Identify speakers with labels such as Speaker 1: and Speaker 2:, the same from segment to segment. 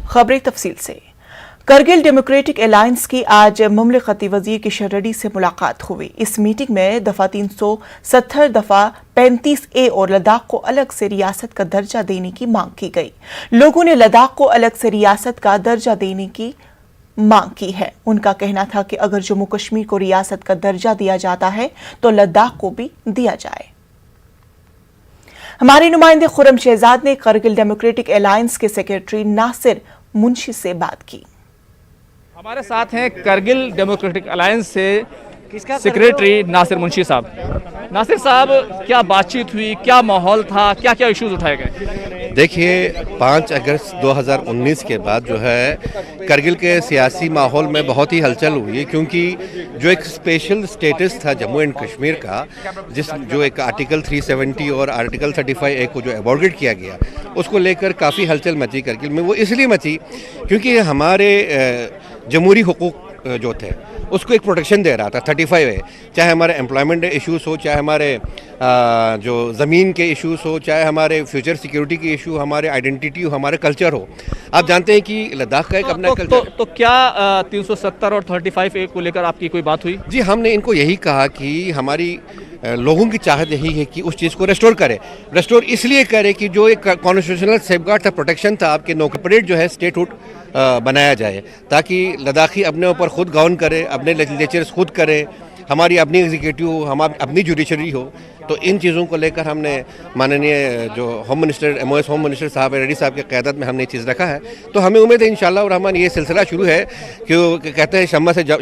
Speaker 1: खबरें तफसील से। करगिल डेमोक्रेटिक अलायंस की आज मुमलिकती वजीर किशन रेड्डी से मुलाकात हुई। इस मीटिंग में दफा 370 दफा 35A और लद्दाख को अलग से रियासत का दर्जा देने की मांग की गई। लोगों ने लद्दाख को अलग से रियासत का दर्जा देने की मांग की है। उनका कहना था कि अगर जम्मू कश्मीर को रियासत का दर्जा दिया जाता है तो लद्दाख को भी दिया जाए। हमारे नुमाइंदे खुर्रम शहजाद ने करगिल डेमोक्रेटिक अलायंस के सेक्रेटरी नासिर मुंशी से बात की।
Speaker 2: हमारे साथ हैं करगिल डेमोक्रेटिक अलायंस से सेक्रेटरी नासिर मुंशी साहब। नासिर साहब, क्या बातचीत हुई, क्या माहौल था, क्या क्या इश्यूज उठाए गए?
Speaker 3: देखिए, 5 अगस्त 2019 के बाद जो है करगिल के सियासी माहौल में बहुत ही हलचल हुई है, क्योंकि जो एक स्पेशल स्टेटस था जम्मू एंड कश्मीर का, जो एक आर्टिकल 370 और आर्टिकल 35A को जो एबॉर्गेट किया गया, उसको लेकर काफ़ी हलचल मची करगिल में। वो इसलिए मची क्योंकि हमारे जमहूरी हुकूक जो थे उसको एक प्रोटेक्शन दे रहा था 35A, चाहे हमारे एम्प्लॉयमेंट इश्यूज़ हो, चाहे हमारे जो ज़मीन के इश्यूज़ हो, चाहे हमारे फ्यूचर सिक्योरिटी के इशू, हमारे आइडेंटिटी हो, हमारे कल्चर हो। आप जानते हैं कि लद्दाख का एक अपना कल्चर।
Speaker 2: तो क्या 370 और 35A को लेकर आपकी कोई बात हुई?
Speaker 3: जी, हमने इनको यही कहा कि हमारी लोगों की चाहत यही है कि उस चीज़ को रेस्टोर करे। रेस्टोर इसलिए करे कि जो एक कॉन्स्टिट्यूशनल सेफगार्ड था, प्रोटेक्शन था, आपके नौकरेट जो है स्टेटहुड बनाया जाए, ताकि लद्दाखी अपने ऊपर खुद गवर्न करे, अपने लेजिस्लेचर्स खुद करे, हमारी अपनी एग्जीक्यूटिव हो, हमारी अपनी जुडिशरी हो। तो इन चीज़ों को लेकर हमने माननीय जो home minister MOS home minister साहब रेड्डी साहब की क़यादत में हमने ये चीज़ रखा है। तो हमें उम्मीद है इंशाअल्लाह रहमान ये सिलसिला शुरू है, कि कहते हैं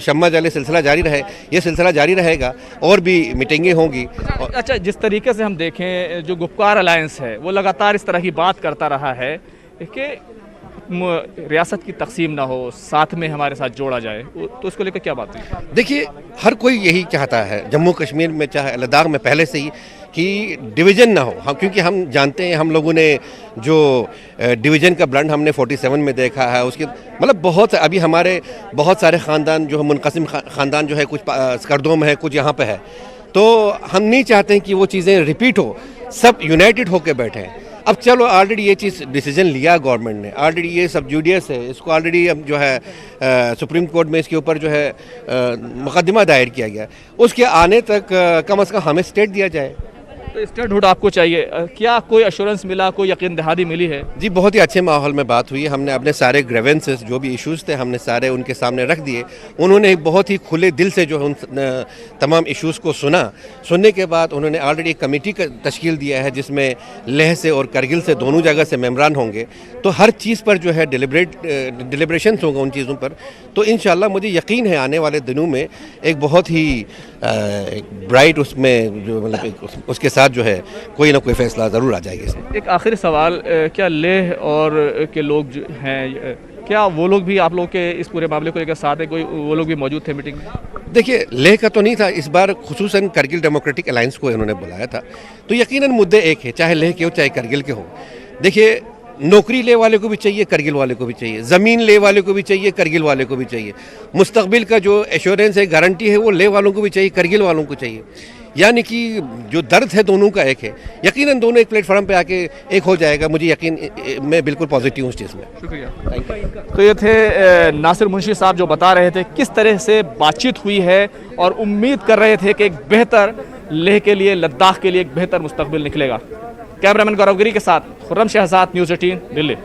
Speaker 3: शम्मा जले सिलसिला जारी रहे, ये सिलसिला जारी रहेगा और भी मीटिंगें होंगी।
Speaker 2: अच्छा, जिस तरीके से हम देखें, जो गुपकार अलायंस है वो लगातार इस तरह की बात करता रहा है कि रियासत की तकसीम ना हो, साथ में हमारे साथ जोड़ा जाए, तो उसको लेकर क्या बात है?
Speaker 3: देखिए, हर कोई यही चाहता है जम्मू कश्मीर में, चाहे लद्दाख में, पहले से ही कि डिवीज़न ना हो। हम क्योंकि हम जानते हैं, हम लोगों ने जो डिवीज़न का ब्लंड हमने 47 में देखा है, उसके मतलब बहुत अभी हमारे बहुत सारे ख़ानदान जो है मुनक़सिम ख़ानदान जो है, कुछ स्कर्दों में है, कुछ यहाँ पे है। तो हम नहीं चाहते हैं कि वो चीज़ें रिपीट हो, सब यूनाइटेड होकर बैठे हैं। अब चलो, ऑलरेडी ये चीज़ डिसीजन लिया गवर्नमेंट ने, ऑलरेडी ये सब जुडियस है, इसको ऑलरेडी अब जो है सुप्रीम कोर्ट में इसके ऊपर जो है मुकदमा दायर किया गया। उसके आने तक कम से कम हमें स्टेट दिया जाए।
Speaker 2: तो स्टेटहुड आपको चाहिए, क्या कोई एश्योरेंस मिला, कोई यकीन दहानी मिली है?
Speaker 3: जी, बहुत ही अच्छे माहौल में बात हुई। हमने अपने सारे ग्रेवेंसेस जो भी इश्यूज़ थे, हमने सारे उनके सामने रख दिए। उन्होंने बहुत ही खुले दिल से जो है उन तमाम इश्यूज़ को सुनने के बाद उन्होंने ऑलरेडी एक कमेटी का तश्कील दिया है, जिसमें लेह से और करगिल से दोनों जगह से मेम्बरान होंगे। तो हर चीज़ पर जो है डिलिब्रेशंस होंगे उन चीज़ों पर। तो इंशाअल्लाह मुझे यकीन है आने वाले दिनों में एक बहुत ही ब्राइट उसमें जो मतलब उसके साथ जो है कोई ना कोई फैसला ज़रूर आ जाएगा इसमें।
Speaker 2: एक आखिरी सवाल, क्या लेह और के लोग जो हैं, क्या वो लोग भी आप लोग के इस पूरे मामले को लेकर साथ है? कोई वो लोग भी मौजूद थे मीटिंग में?
Speaker 3: देखिए, लेह का तो नहीं था इस बार, खुसूसन करगिल डेमोक्रेटिक अलायंस को इन्होंने बुलाया था। तो यकीनन मुद्दे एक है, चाहे लेह के हो चाहे करगिल के हो। देखिए, नौकरी ले वाले को भी चाहिए, करगिल वाले को भी चाहिए, ज़मीन ले वाले को भी चाहिए, करगिल वाले को भी चाहिए, मुस्तकबिल का जो एश्योरेंस है, गारंटी है, वो ले वालों को भी चाहिए, करगिल वालों को चाहिए। यानी कि जो दर्द है दोनों का एक है। यकीनन दोनों एक प्लेटफॉर्म पे आके एक हो जाएगा, मुझे यकीन, मैं बिल्कुल पॉजिटिव हूँ इस चीज़ में।
Speaker 2: शुक्रिया, थैंक यू। तो ये थे नासिर मुंशी साहब, जो बता रहे थे किस तरह से बातचीत हुई है और उम्मीद कर रहे थे कि एक बेहतर लेह के लिए, लद्दाख के लिए एक बेहतर मुस्तकबिल निकलेगा। कैमरामैन गौरवगिरी के साथ Khurram Shahzad, news 18, Delhi.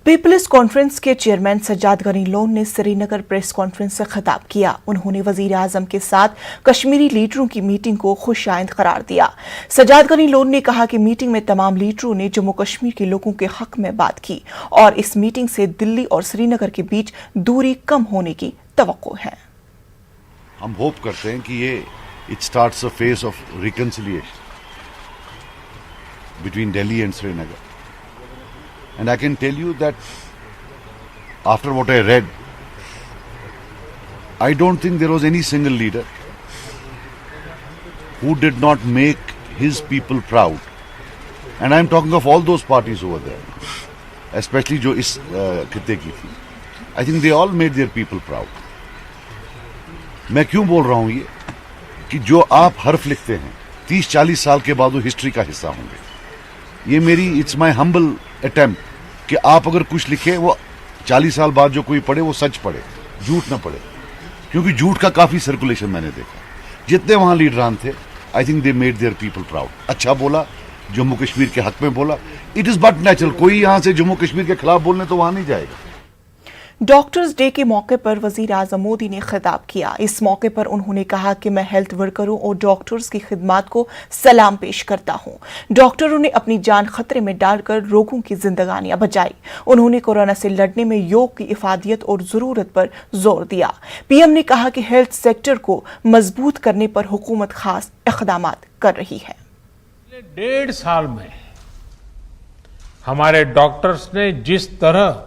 Speaker 1: People's conference के चेयरमैन सज्जाद गनी लोन ने श्रीनगर प्रेस कॉन्फ्रेंस से खिताब किया। उन्होंने वजीर आजम के साथ कश्मीरी लीडरों की मीटिंग को खुशाइंद करार दिया। सज्जाद गनी लोन ने कहा कि मीटिंग में तमाम लीडरों ने जम्मू कश्मीर के लोगों के हक में बात की और इस मीटिंग से दिल्ली और श्रीनगर के बीच दूरी कम होने की तवक्को है।
Speaker 4: हम होप करते हैं कि ये it starts a phase of reconciliation between Delhi and Srinagar. And I can tell you that after what I read, I don't think there was any single leader who did not make his people proud. And I'm talking of all those parties over there, especially जो इस खित्ते की थी. I think they all made their people proud. मैं क्यों बोल रहा हूँ ये कि जो आप हर्फ लिखते हैं 30-40 साल के बाद वो हिस्ट्री का हिस्सा होंगे। ये मेरी इट्स माई हम्बल अटेम्प्ट कि आप अगर कुछ लिखे वो 40 साल बाद जो कोई पढ़े वो सच पढ़े, झूठ ना पढ़े, क्योंकि झूठ का काफी सर्कुलेशन मैंने देखा। जितने वहां लीडरान थे, I think they made their people proud. अच्छा बोला, जम्मू कश्मीर के हक में बोला। इट इज बट नेचुरल, कोई यहां से जम्मू कश्मीर के खिलाफ बोलने तो वहां नहीं जाएगा।
Speaker 1: डॉक्टर्स डे के मौके पर वजीर आजम मोदी ने खिताब किया। इस मौके पर उन्होंने कहा कि मैं हेल्थ वर्करों और डॉक्टर्स की खिदमत को सलाम पेश करता हूं। डॉक्टरों ने अपनी जान खतरे में डालकर लोगों की जिंदगानियां बचाई। उन्होंने कोरोना से लड़ने में योग की इफादियत और जरूरत पर जोर दिया। पीएम ने कहा कि हेल्थ सेक्टर को मजबूत करने पर हुकूमत खास इक़दाम कर रही है।
Speaker 5: 1.5 साल में हमारे डॉक्टर्स ने जिस तरह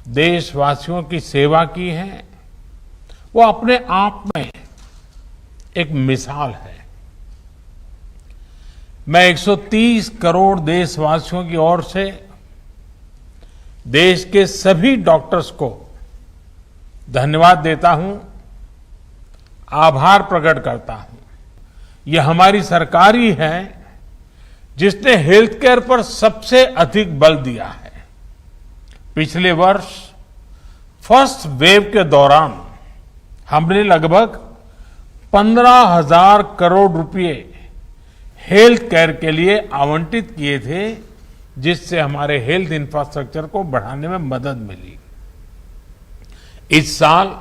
Speaker 5: देशवासियों की सेवा की है, वो अपने आप में एक मिसाल है। मैं 130 करोड़ देशवासियों की ओर से देश के सभी डॉक्टर्स को धन्यवाद देता हूं, आभार प्रकट करता हूं। यह हमारी सरकार ही है जिसने हेल्थ केयर पर सबसे अधिक बल दिया है। पिछले वर्ष फर्स्ट वेव के दौरान हमने लगभग 15,000 करोड़ रुपए हेल्थ केयर के लिए आवंटित किए थे, जिससे हमारे हेल्थ इंफ्रास्ट्रक्चर को बढ़ाने में मदद मिली। इस साल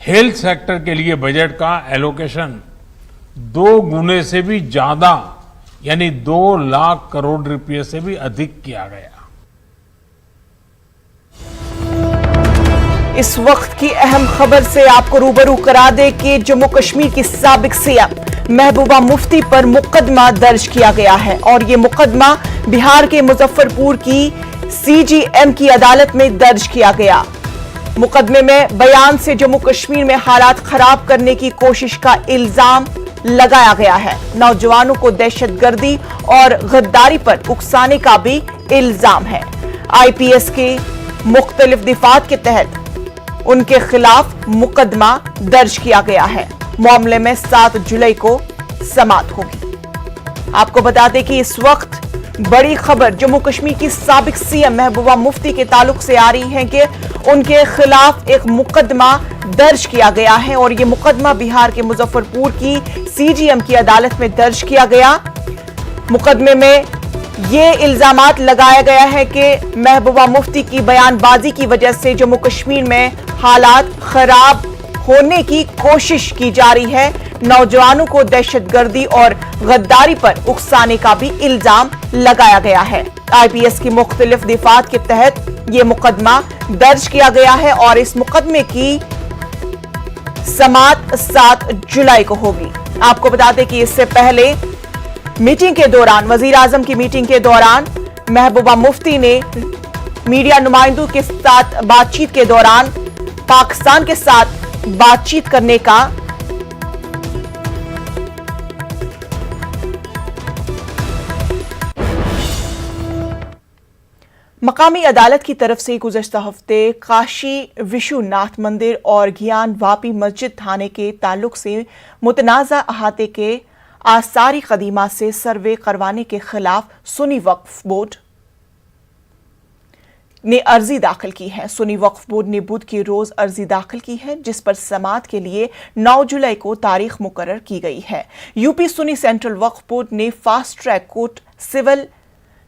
Speaker 5: हेल्थ सेक्टर के लिए बजट का एलोकेशन 2 गुने से भी ज्यादा, यानी 2 लाख करोड़ रुपए से भी अधिक किया गया।
Speaker 1: इस वक्त की अहम खबर से आपको रूबरू करा दे कि जम्मू कश्मीर की साबिक सीएम महबूबा मुफ्ती पर मुकदमा दर्ज किया गया है और ये मुकदमा बिहार के मुजफ्फरपुर की सीजीएम की अदालत में दर्ज किया गया। मुकदमे में बयान से जम्मू कश्मीर में हालात खराब करने की कोशिश का इल्जाम लगाया गया है। नौजवानों को दहशतगर्दी और गद्दारी पर उकसाने का भी इल्जाम है। आईपीएस के मुख्तलिफ दिफात के तहत उनके खिलाफ मुकदमा दर्ज किया गया है। मामले में 7 जुलाई को समाअत होगी। आपको बता दें कि इस वक्त बड़ी खबर जम्मू कश्मीर की साबिक सीएम महबूबा मुफ्ती के ताल्लुक से आ रही है कि उनके खिलाफ एक मुकदमा दर्ज किया गया है और यह मुकदमा बिहार के मुजफ्फरपुर की सीजीएम की अदालत में दर्ज किया गया। मुकदमे में ये इल्जामात लगाया गया है कि महबूबा मुफ्ती की बयानबाजी की वजह से जम्मू कश्मीर में हालात खराब होने की कोशिश की जा रही है। नौजवानों को दहशतगर्दी और गद्दारी पर उकसाने का भी इल्जाम लगाया गया है। आईपीएस की मुख्तलिफ दिफात के तहत यह मुकदमा दर्ज किया गया है और इस मुकदमे की समाअत 7 जुलाई को होगी। आपको बता दें कि इससे पहले मीटिंग के दौरान, वजीर आजम की मीटिंग के दौरान महबूबा मुफ्ती ने मीडिया नुमाइंदों के साथ बातचीत के दौरान पाकिस्तान के साथ बातचीत करने का मकामी अदालत की तरफ से गुज़श्ता हफ्ते काशी विश्वनाथ मंदिर और ज्ञान वापी मस्जिद थाने के ताल्लुक से मुतनाज़ा अहाते के आसारी कदीमा से सर्वे करवाने के खिलाफ सुन्नी वक्फ बोर्ड ने अर्जी दाखिल की है। सुन्नी वक्फ बोर्ड ने बुध के रोज अर्जी दाखिल की है, जिस पर समाअत के लिए 9 जुलाई को तारीख मुकर्रर की गई है। यूपी सुन्नी सेंट्रल वक्फ बोर्ड ने फास्ट ट्रैक कोर्ट सिविल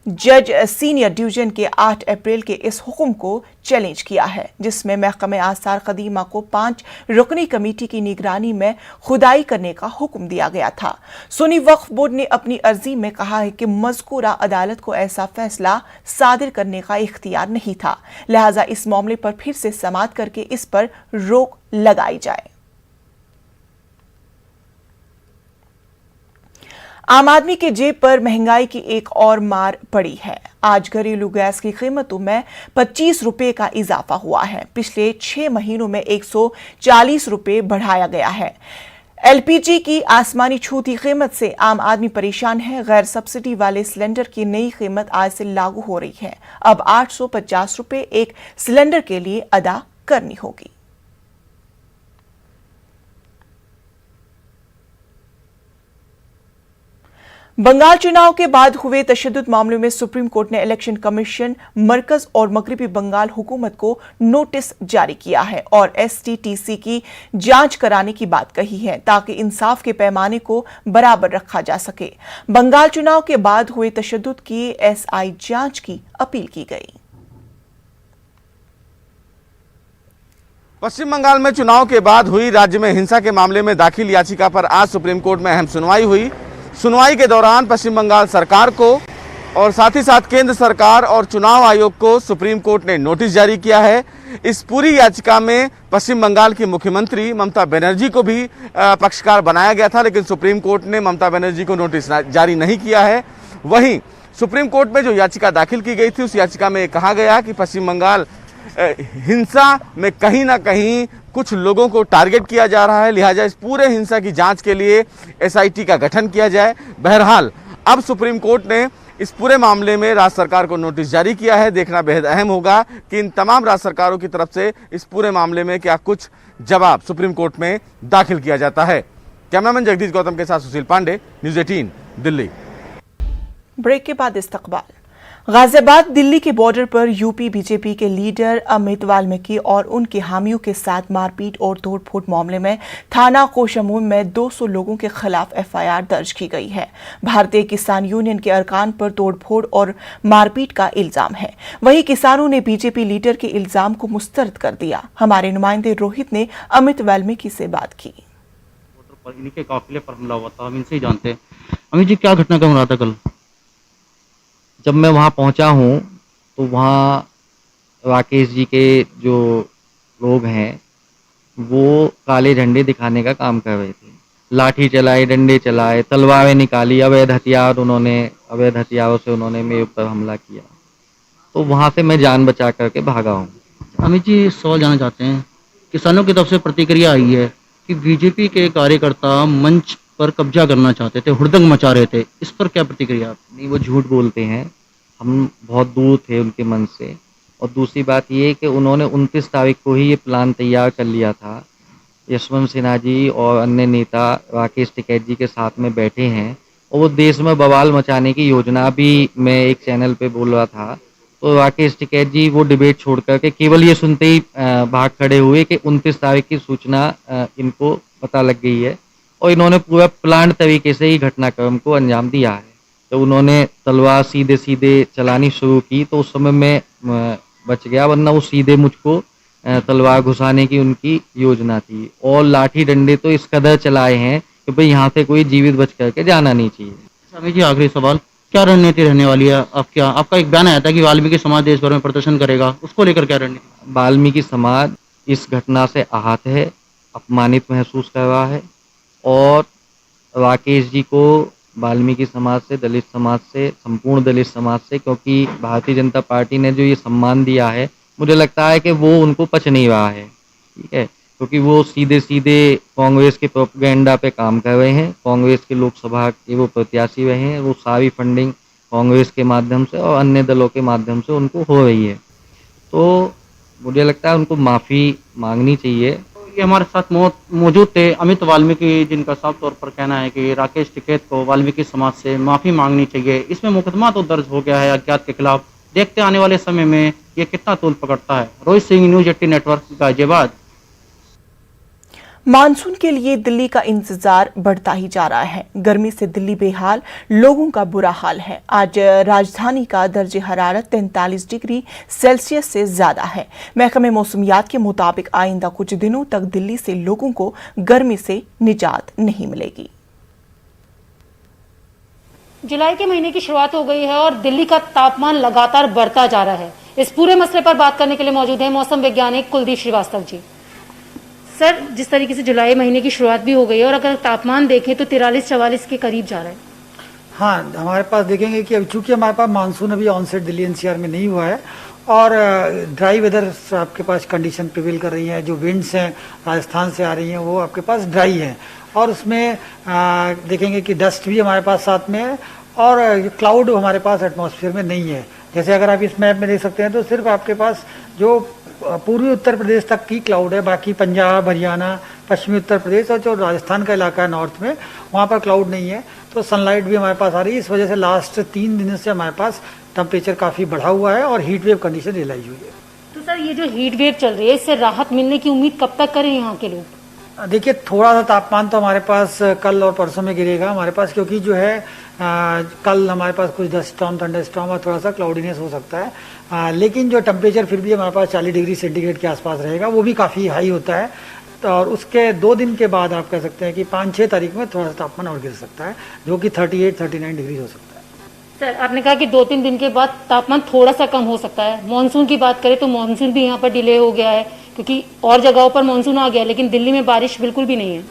Speaker 1: जज सीनियर डिवीजन के 8 अप्रैल के इस हुक्म को चैलेंज किया है, जिसमें महकमे आसार कदीमा को 5 रुकनी कमेटी की निगरानी में खुदाई करने का हुक्म दिया गया था। सुन्नी वक्फ बोर्ड ने अपनी अर्जी में कहा है कि मज़कूरा अदालत को ऐसा फैसला सादिर करने का इख्तियार नहीं था, लिहाजा इस मामले पर फिर से समाअत करके इस पर रोक लगाई जाए। आम आदमी के जेब पर महंगाई की एक और मार पड़ी है। आज घरेलू गैस की कीमतों में 25 रुपए का इजाफा हुआ है। पिछले 6 महीनों में 140 रुपए बढ़ाया गया है। एलपीजी की आसमानी छूती कीमत से आम आदमी परेशान है। गैर सब्सिडी वाले सिलेंडर की नई कीमत आज से लागू हो रही है। अब 850 रुपए एक सिलेंडर के लिए अदा करनी होगी। बंगाल चुनाव के बाद हुए तशद्दुद मामलों में सुप्रीम कोर्ट ने इलेक्शन कमीशन, मरकज और मगरबी बंगाल हुकूमत को नोटिस जारी किया है और STTC की जांच कराने की बात कही है ताकि इंसाफ के पैमाने को बराबर रखा जा सके। बंगाल चुनाव के बाद हुए तशद्दुद की SI जांच की अपील की गई।
Speaker 2: पश्चिम बंगाल में चुनाव के बाद हुई राज्य में हिंसा के मामले में दाखिल याचिका पर आज सुप्रीम कोर्ट में अहम सुनवाई हुई। सुनवाई के दौरान पश्चिम बंगाल सरकार को और साथ ही साथ केंद्र सरकार और चुनाव आयोग को सुप्रीम कोर्ट ने नोटिस जारी किया है। इस पूरी याचिका में पश्चिम बंगाल की मुख्यमंत्री ममता बनर्जी को भी पक्षकार बनाया गया था, लेकिन सुप्रीम कोर्ट ने ममता बनर्जी को नोटिस जारी नहीं किया है। वहीं सुप्रीम कोर्ट में जो याचिका दाखिल की गई थी, उस याचिका में कहा गया कि पश्चिम बंगाल हिंसा में कहीं ना कहीं कुछ लोगों को टारगेट किया जा रहा है, लिहाजा इस पूरे हिंसा की जांच के लिए SIT का गठन किया जाए। बहरहाल अब सुप्रीम कोर्ट ने इस पूरे मामले में राज्य सरकार को नोटिस जारी किया है। देखना बेहद अहम होगा कि इन तमाम राज्य सरकारों की तरफ से इस पूरे मामले में क्या कुछ जवाब सुप्रीम कोर्ट में दाखिल किया जाता है। कैमरामैन जगदीश गौतम के साथ सुशील पांडे, न्यूज़ 18 दिल्ली।
Speaker 1: ब्रेक के बाद इस्तकबाल। गाजियाबाद दिल्ली के बॉर्डर पर यूपी बीजेपी के लीडर अमित वाल्मीकि और उनके हामियों के साथ मारपीट और तोड़फोड़ मामले में थाना कोशामूल में 200 लोगों के खिलाफ FIR दर्ज की गई है। भारतीय किसान यूनियन के अरकान पर तोड़फोड़ और मारपीट का इल्जाम है। वहीं किसानों ने बीजेपी लीडर के इल्जाम को मुस्तरद कर दिया। हमारे नुमाइंदे रोहित ने अमित वाल्मीकि से बात की।
Speaker 6: इनके काफिले पर हमला हुआ था, हम इनसे ही जानते हैं। अमित जी, क्या घटनाक्रम रहा था कल?
Speaker 7: जब मैं वहाँ पहुँचा हूँ तो वहाँ राकेश जी के जो लोग हैं वो काले झंडे दिखाने का काम कर रहे थे। लाठी चलाए, डंडे चलाए, तलवारें निकाली, अवैध हथियारों से उन्होंने मेरे ऊपर हमला किया। तो वहाँ से मैं जान बचा करके भागा हूँ।
Speaker 6: अमित जी, सवाल जानना चाहते हैं, किसानों की तरफ से प्रतिक्रिया आई है कि बीजेपी के कार्यकर्ता मंच पर कब्जा करना चाहते थे, हुड़दंग मचा रहे थे, इस पर क्या प्रतिक्रिया?
Speaker 7: नहीं, वो झूठ बोलते हैं। हम बहुत दूर थे उनके मन से। और दूसरी बात ये कि उन्होंने 29 तारीख को ही ये प्लान तैयार कर लिया था। यशवंत सिन्हा जी और अन्य नेता राकेश टिकैत जी के साथ में बैठे हैं और वो देश में बवाल मचाने की योजना भी मैं एक चैनल पे बोल रहा था। तो राकेश टिकैत जी वो डिबेट छोड़ करके केवल ये सुनते ही भाग खड़े हुए कि 29 तारीख की सूचना इनको पता लग गई है और इन्होंने पूरा प्लान तरीके से ही घटनाक्रम को अंजाम दिया है। तो उन्होंने तलवार सीधे सीधे चलानी शुरू की तो उस समय मैं बच गया, वरना वो सीधे मुझको तलवार घुसाने की उनकी योजना थी। और लाठी डंडे तो इस कदर चलाए हैं कि भाई यहाँ से कोई जीवित बच करके जाना नहीं चाहिए।
Speaker 6: अमित जी, आखिरी सवाल, क्या रणनीति रहने वाली है? आपका एक बयान आया था कि वाल्मीकि समाज देश भर में प्रदर्शन करेगा, उसको लेकर क्या रणनीति?
Speaker 7: वाल्मीकि समाज इस घटना से आहत है, अपमानित महसूस कर रहा है और राकेश जी को वाल्मीकि समाज से, दलित समाज से, संपूर्ण दलित समाज से, क्योंकि भारतीय जनता पार्टी ने जो ये सम्मान दिया है, मुझे लगता है कि वो उनको पच नहीं रहा है। ठीक है, क्योंकि वो सीधे सीधे कांग्रेस के प्रोपेगेंडा पे काम कर रहे हैं। कांग्रेस के लोकसभा के वो प्रत्याशी रहे हैं। वो सारी फंडिंग कांग्रेस के माध्यम से और अन्य दलों के माध्यम से उनको हो रही है। तो मुझे लगता है उनको माफ़ी मांगनी चाहिए।
Speaker 6: ये हमारे साथ मौजूद थे अमित वाल्मीकि, जिनका साफ तौर पर कहना है कि राकेश टिकैत को वाल्मीकि समाज से माफ़ी मांगनी चाहिए। इसमें मुकदमा तो दर्ज हो गया है अज्ञात के खिलाफ। देखते आने वाले समय में ये कितना तूल पकड़ता है। Rohit Singh, news 18 network, Ghaziabad.
Speaker 1: Monsoon के लिए दिल्ली का इंतजार बढ़ता ही जा रहा है। गर्मी से दिल्ली बेहाल, लोगों का बुरा हाल है। आज राजधानी का दर्जे हरारत 43 डिग्री सेल्सियस से ज्यादा है। महकमे मौसमियात के मुताबिक आइंदा कुछ दिनों तक दिल्ली से लोगों को गर्मी से निजात नहीं मिलेगी।
Speaker 8: जुलाई के महीने की शुरुआत हो गई है और दिल्ली का तापमान लगातार बढ़ता जा रहा है। इस पूरे मसले पर बात करने के लिए मौजूद है मौसम वैज्ञानिक कुलदीप श्रीवास्तव जी। सर, जिस तरीके से जुलाई महीने की शुरुआत भी हो गई है और अगर तापमान देखें तो 43-44 के करीब जा रहा है।
Speaker 9: हाँ, हमारे पास देखेंगे कि अब चूंकि हमारे पास मानसून अभी ऑनसेट दिल्ली एनसीआर में नहीं हुआ है और ड्राई वेदर आपके पास कंडीशन प्रिवेल कर रही है। जो विंड्स हैं राजस्थान से आ रही हैं वो आपके पास ड्राई हैं और उसमें देखेंगे कि डस्ट भी हमारे पास साथ में है और क्लाउड हमारे पास एटमॉस्फेयर में नहीं है। जैसे अगर आप इस मैप में देख सकते हैं तो सिर्फ आपके पास जो पूर्वी उत्तर प्रदेश तक की क्लाउड है, बाकी पंजाब, हरियाणा, पश्चिमी उत्तर प्रदेश और जो राजस्थान का इलाका है नॉर्थ में, वहाँ पर क्लाउड नहीं है, तो सनलाइट भी हमारे पास आ रही है। इस वजह से लास्ट 3 दिनों से हमारे पास टेम्परेचर काफ़ी बढ़ा हुआ है और हीट वेव कंडीशन रियलाइज हुई है।
Speaker 8: तो सर ये जो हीट वेव चल रही है, इससे राहत मिलने की उम्मीद कब तक करें यहाँ के लोग?
Speaker 9: देखिए, थोड़ा सा तापमान तो हमारे पास कल और परसों में गिरेगा हमारे पास, क्योंकि जो है कल हमारे पास कुछ डस्ट स्टॉर्म, थंडर स्टॉर्म और थोड़ा सा क्लाउडीनेस हो सकता है, लेकिन जो टेम्परेचर फिर भी हमारे पास 40 डिग्री सेंटीग्रेड के आसपास रहेगा, वो भी काफ़ी हाई होता है। तो और उसके 2 दिन के बाद आप कह सकते हैं कि 5-6 तारीख में थोड़ा सा तापमान और गिर सकता है, जो कि 38-39 डिग्री हो सकता है।
Speaker 8: सर आपने कहा कि 2-3 दिन के बाद तापमान थोड़ा सा कम हो सकता है। मानसून की बात करें तो मानसून भी यहाँ पर डिले हो गया है, क्योंकि और जगहों पर मानसून आ गया, लेकिन दिल्ली में बारिश बिल्कुल भी नहीं है।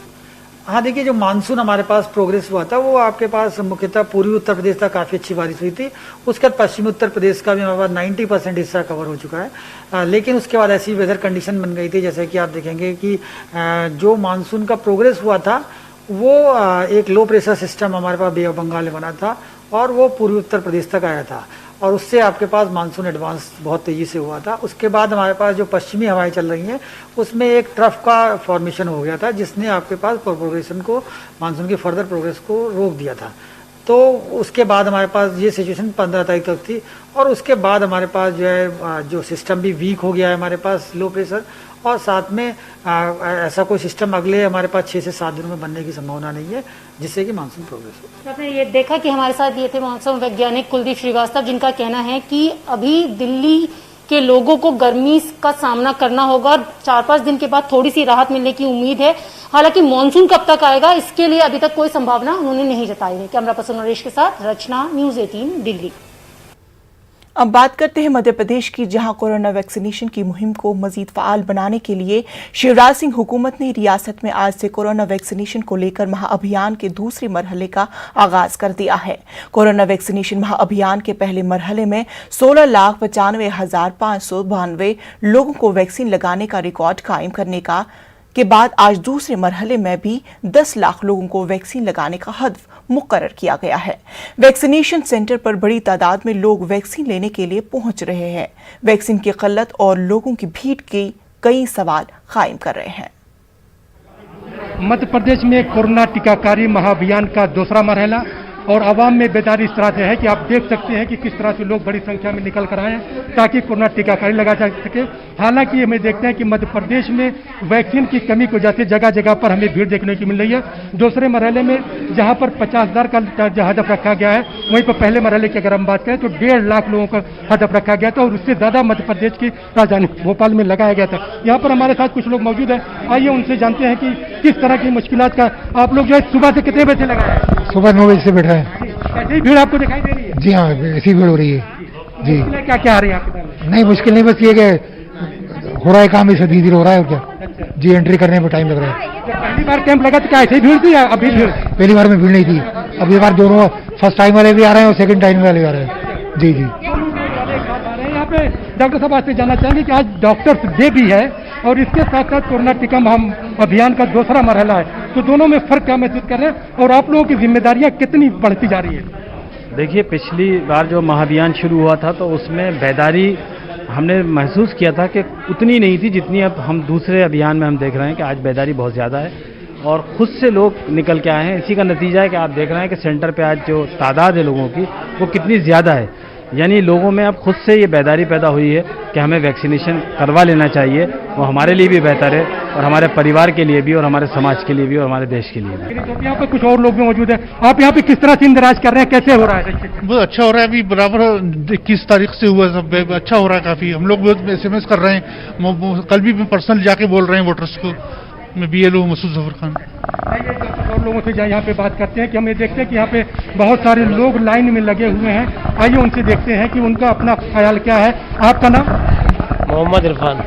Speaker 9: हाँ, देखिए, जो मानसून हमारे पास प्रोग्रेस हुआ था वो आपके पास मुख्यतः पूर्वी उत्तर प्रदेश तक काफ़ी अच्छी बारिश हुई थी। उसके बाद पश्चिमी उत्तर प्रदेश का भी हमारे पास 90% हिस्सा कवर हो चुका है, लेकिन उसके बाद ऐसी वेदर कंडीशन बन गई थी, जैसे कि आप देखेंगे कि जो मानसून का प्रोग्रेस हुआ था वो एक लो प्रेशर सिस्टम हमारे पास बे ऑफ बंगाल में बना था और वो पूर्वी उत्तर प्रदेश तक आया था, और उससे आपके पास मानसून एडवांस बहुत तेज़ी से हुआ था। उसके बाद हमारे पास जो पश्चिमी हवाएं चल रही हैं उसमें एक ट्रफ का फॉर्मेशन हो गया था, जिसने आपके पास प्रोग्रेशन को, मानसून की फर्दर प्रोग्रेस को रोक दिया था। तो उसके बाद हमारे पास ये सिचुएशन 15 तारीख तक थी, और उसके बाद हमारे पास जो है जो सिस्टम भी वीक हो गया है हमारे पास, लो प्रेशर, और साथ में ऐसा कोई सिस्टम अगले हमारे पास 6 से 7 दिनों में बनने की संभावना नहीं है, जिससे कि मानसून प्रोग्रेस हो।
Speaker 8: आपने ये देखा कि हमारे साथ ये थे मौसम वैज्ञानिक कुलदीप श्रीवास्तव, जिनका कहना है कि अभी दिल्ली के लोगों को गर्मी का सामना करना होगा और 4-5 दिन के बाद थोड़ी सी राहत मिलने की उम्मीद है। हालांकि मानसून कब तक आएगा इसके लिए अभी तक कोई संभावना उन्होंने नहीं जताई है। कैमरा पर्सन नरेश के साथ रचना, न्यूज़ 18 दिल्ली।
Speaker 1: अब बात करते हैं मध्य प्रदेश की, जहां कोरोना वैक्सीनेशन की मुहिम को मजीद फाल बनाने के लिए शिवराज सिंह हुकूमत ने रियासत में आज से कोरोना वैक्सीनेशन को लेकर महाअभियान के दूसरे मरहले का आगाज कर दिया है। कोरोना वैक्सीनेशन महाअभियान के पहले मरहले में 16,95,592 लोगों को वैक्सीन लगाने का रिकॉर्ड कायम करने के बाद आज दूसरे मरहले में भी 10 लाख लोगों को वैक्सीन लगाने का हदफ मुकर्रर किया गया है। वैक्सीनेशन सेंटर पर बड़ी तादाद में लोग वैक्सीन लेने के लिए पहुंच रहे हैं। वैक्सीन की किल्लत और लोगों की भीड़ के कई सवाल कायम कर रहे हैं।
Speaker 10: मध्य प्रदेश में कोरोना टीकाकारी महाअभियान का दूसरा मरहला और आवाम में बेदारी इस तरह से है कि आप देख सकते हैं कि किस तरह से लोग बड़ी संख्या में निकल कर आए हैं ताकि कोरोना टीकाकारी लगा जा सके। हालांकि हमें देखते हैं कि मध्य प्रदेश में वैक्सीन की कमी की वजह से जगह जगह पर हमें भीड़ देखने की मिल रही है। दूसरे मरहले में जहां पर 50,000 का हदफ रखा गया है, वहीं पर पहले मरहले की अगर हम बात करें तो 1.5 लाख लोगों का हदफ रखा गया था और उससे ज्यादा मध्य प्रदेश की राजधानी भोपाल में लगाया गया था। यहाँ पर हमारे साथ कुछ लोग मौजूद हैं, आइए उनसे जानते हैं कि किस तरह की मुश्किलात का आप लोग जो है सुबह से कितने बजे लगाए?
Speaker 11: सुबह 9 बजे से बैठ रहे हैं।
Speaker 10: ऐसी भीड़ आपको दिखाई दे रही है?
Speaker 11: जी हाँ, ऐसी भीड़ हो रही है जी।
Speaker 10: क्या क्या आ रही है आपके पास?
Speaker 11: नहीं, मुश्किल नहीं, बस ये कि हो रहा है काम, इसे धीरे धीरे हो रहा है और क्या जी। एंट्री करने में टाइम लग रहा है।
Speaker 10: पहली बार कैंप लगा तो क्या ऐसी भीड़ थी या अभी भीड़?
Speaker 11: पहली बार में भीड़ नहीं थी, अब ये बार दोनों फर्स्ट टाइम वाले भी आ रहे हैं और सेकंड टाइम वाले भी आ रहे हैं जी जी।
Speaker 10: यहाँ पे डॉक्टर साहब आपसे जानना चाहेंगे कि आज डॉक्टर्स डे भी है और इसके साथ साथ कोरोना टीका अभियान का दूसरा मरहला है, तो दोनों में फर्क क्या महसूस कर रहे हैं और आप लोगों की जिम्मेदारियां कितनी बढ़ती जा रही है?
Speaker 12: देखिए, पिछली बार जो महाअभियान शुरू हुआ था तो उसमें बेदारी हमने महसूस किया था कि उतनी नहीं थी जितनी अब हम दूसरे अभियान में हम देख रहे हैं कि आज बेदारी बहुत ज़्यादा है और खुद से लोग निकल के आए हैं। इसी का नतीजा है कि आप देख रहे हैं कि सेंटर पे आज जो तादाद है लोगों की वो कितनी ज़्यादा है। यानी लोगों में अब खुद से ये बेदारी पैदा हुई है कि हमें वैक्सीनेशन करवा लेना चाहिए, वो हमारे लिए भी बेहतर है और हमारे परिवार के लिए भी और हमारे समाज के लिए भी और हमारे देश के लिए भी।
Speaker 10: तो यहाँ पे कुछ और लोग भी मौजूद हैं, आप यहाँ पे किस तरह से इंदराज कर रहे हैं, कैसे हो रहा है?
Speaker 13: बहुत अच्छा हो रहा है, अभी बराबर 21 तारीख से हुआ, सब अच्छा हो रहा है काफ़ी। हम लोग बहुत SMS कर रहे हैं, कल भी पर्सनल जाके बोल रहे हैं वोटर्स को। मैं BLO मसूद जफर खान।
Speaker 10: और लोगों से यहाँ पे बात करते हैं कि हम ये देखते हैं कि यहाँ पे बहुत सारे लोग लाइन में लगे हुए हैं, आइए उनसे देखते हैं कि उनका अपना ख्याल क्या है। आपका नाम?
Speaker 14: मोहम्मद इरफान।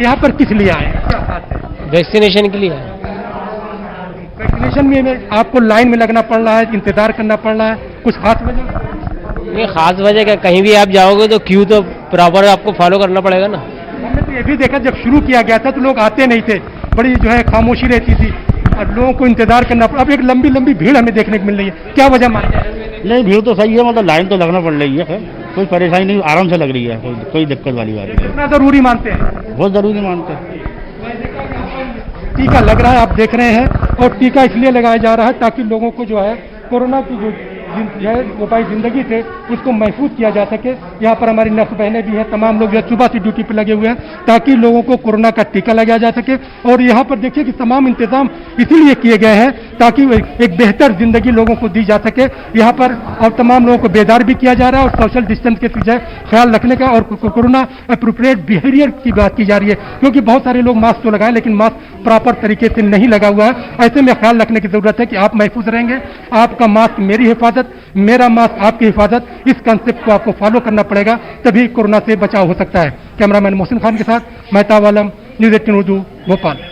Speaker 10: यहाँ पर किस लिए आए?
Speaker 14: वैक्सीनेशन के लिए।
Speaker 10: वैक्सीनेशन में आपको लाइन में लगना पड़ रहा है, इंतजार करना पड़ रहा है, कुछ खास वजह?
Speaker 14: नहीं, खास वजह क्या, कहीं भी आप जाओगे तो क्यू तो प्रॉपर आपको फॉलो करना पड़ेगा ना।
Speaker 10: हमने तो ये भी देखा जब शुरू किया गया था तो लोग आते नहीं थे, बड़ी जो है खामोशी रहती थी और लोगों को इंतजार करना पड़ा। अब एक लंबी लंबी भीड़ हमें देखने को मिल रही है, क्या वजह मानते हैं?
Speaker 15: नहीं, भीड़ तो सही है, मतलब लाइन तो लगना पड़ रही है, कोई परेशानी नहीं, आराम से लग रही है, कोई दिक्कत वाली बात नहीं।
Speaker 10: कितना जरूरी मानते हैं?
Speaker 15: बहुत जरूरी मानते हैं।
Speaker 10: टीका लग रहा है, आप देख रहे हैं। और टीका इसलिए लगाया जा रहा है ताकि लोगों को जो है कोरोना की जो वबाई जिंदगी थे उसको महफूज किया जा सके। यहाँ पर हमारी नर्स बहनें भी हैं, तमाम लोग जो सुबह से ड्यूटी पर लगे हुए हैं ताकि लोगों को कोरोना का टीका लगाया जा सके। और यहाँ पर देखिए कि तमाम इंतजाम इसीलिए किए गए हैं ताकि एक बेहतर जिंदगी लोगों को दी जा सके। यहाँ पर और तमाम लोगों को बेदार भी किया जा रहा है और सोशल डिस्टेंस के पीछे ख्याल रखने का और कोरोना अप्रोप्रिएट बिहेवियर की बात की जा रही है, क्योंकि बहुत सारे लोग मास्क तो लगाए लेकिन मास्क प्रॉपर तरीके से नहीं लगा हुआ है। ऐसे में ख्याल रखने की जरूरत है कि आप महफूज रहेंगे, आपका मास्क मेरी हिफाजत, मेरा मास्क आपकी हिफाजत, इस कंसेप्ट को आपको फॉलो करना पड़ेगा, तभी कोरोना से बचाव हो सकता है। कैमरामैन मोहसिन खान के साथ मेहताब आलम, न्यूज़ 18 उर्दू, भोपाल।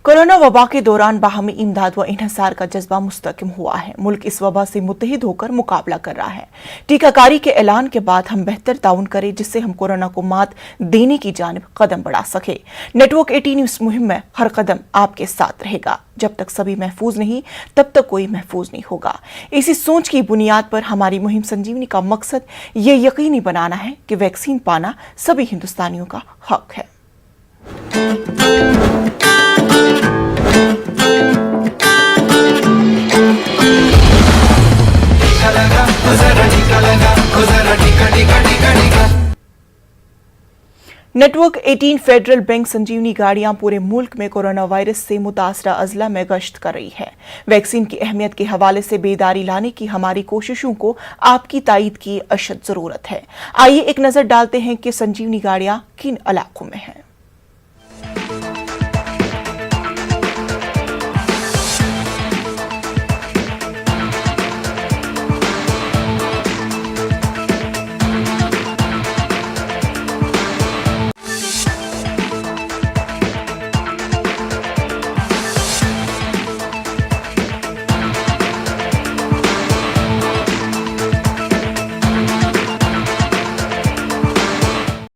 Speaker 1: कोरोना वबा के दौरान बाहमी इमदाद व इन्हिसार का जज्बा मुस्तकिम हुआ है। मुल्क इस वबा से मुत्तहिद होकर मुकाबला कर रहा है। टीकाकारी के ऐलान के बाद हम बेहतर ताउन करें जिससे हम कोरोना को मात देने की जानिब कदम बढ़ा सके। नेटवर्क 18 इस मुहिम में हर कदम आपके साथ रहेगा। जब तक सभी महफूज नहीं तब तक कोई महफूज नहीं होगा। इसी सोच की बुनियाद पर हमारी मुहिम संजीवनी का मकसद ये यकीनी बनाना है कि वैक्सीन पाना सभी हिंदुस्तानियों का हक है। नेटवर्क 18 फेडरल बैंक संजीवनी गाड़ियां पूरे मुल्क में कोरोना वायरस से मुतासरा अजला में गश्त कर रही है। वैक्सीन की अहमियत के हवाले से बेदारी लाने की हमारी कोशिशों को आपकी तायीद की अशद जरूरत है। आइए एक नजर डालते हैं कि संजीवनी गाड़ियां किन इलाकों में हैं।